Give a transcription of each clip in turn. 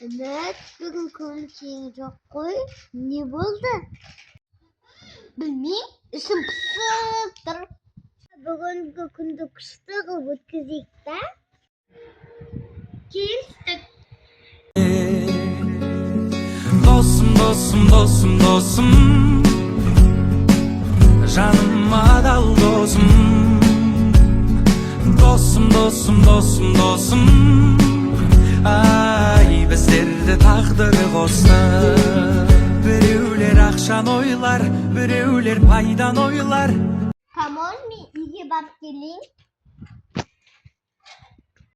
Ümit, bugün konuşayım çok koy. Ne buldu? Bilmeyim, işim pısıktır. Bugünkü kundu kıştığı ötküzükte. Kestik. Dostum, dostum, dostum, dostum, canıma dal dostum. Dostum, dostum, dostum, dostum, ay bizlerde taqdiri qo'shdi. Birevler akşan oylar, birevler paydan oylar. Kamol mi? İyi bak gelin.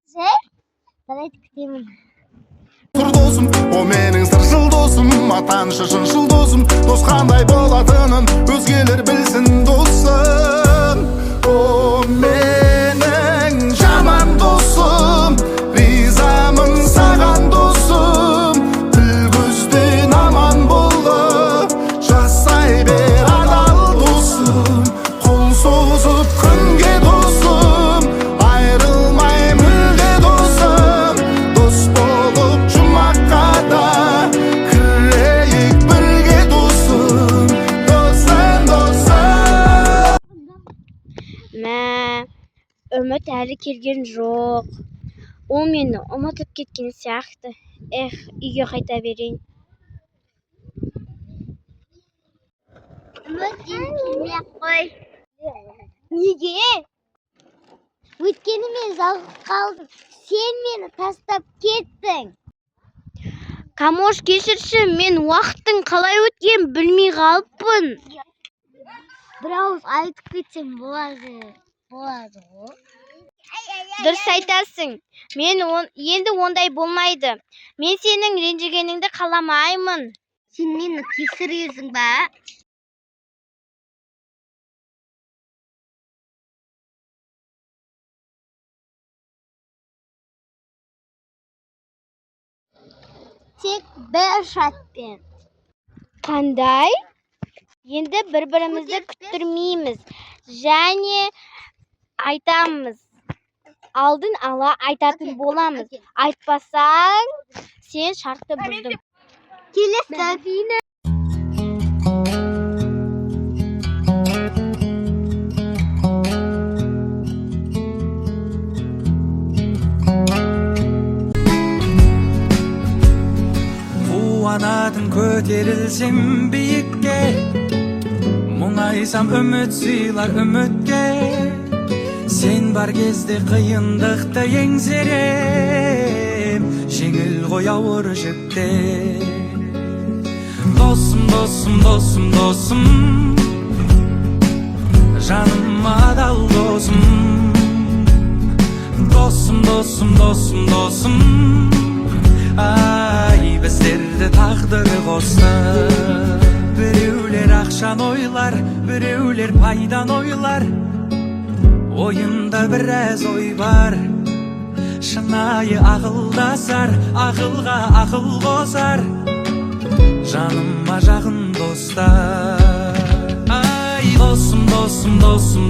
Güzel. Давай күтемін. Тұр досым, о менің сыршыл досым, атанышы шыншыл досым, дос қандай болатынын өзгелер білсін досым. О менің жаман досым, ризамын саған досым, тіл көзден аман болды, жасай бер адал досым, қол созып күнге досым, айрылмай мүлде досым, дос болып жұмаққа да кірейік бірге досым, досым, досым. Мә, үміт әлі келген жоқ. Ол мені ұмытып кеткен сияқты. Үйге қайта берейін. Ümit келмей қой. Неге? Өйткені мен жалғыз қалдым. Сен мені тастап кеттің. Камош, кешірші, мен уақыттың қалай өткен білмей қалыппын. Bir ауыз айтып кетсем болады ғой. Дұрыс айтасың. Енді ондай болмайды. Мен сенің ренжігеніңді қаламаймын. Сен мені кешіресің ба? Тек бір шартпен. Қандай? Енді бір-бірімізді күттірмейміз. Және айтамыз. Алдын ала айтатын боламыз. Айтпасаң, сен шартты бұздың. Келесі. Қуанатын көтерілсем биікке, мұңайсам үміт сыйлар үмітке. Сен бар кезде қиындықты еңсерем, жеңіл ғой ауыр жүкте. Досым, досым, досым, досым, жаныма адал досым. Досым, досым, досым, досым, ай біздерді тағдыры қосты. Біреулер ақшан ойлар, біреулер пайдан ойлар. Ойында біраз ой бар, шынайы ақылдасар, ақылға ақыл қосар, жаныма жақын достар. Ай досым, досым, досым,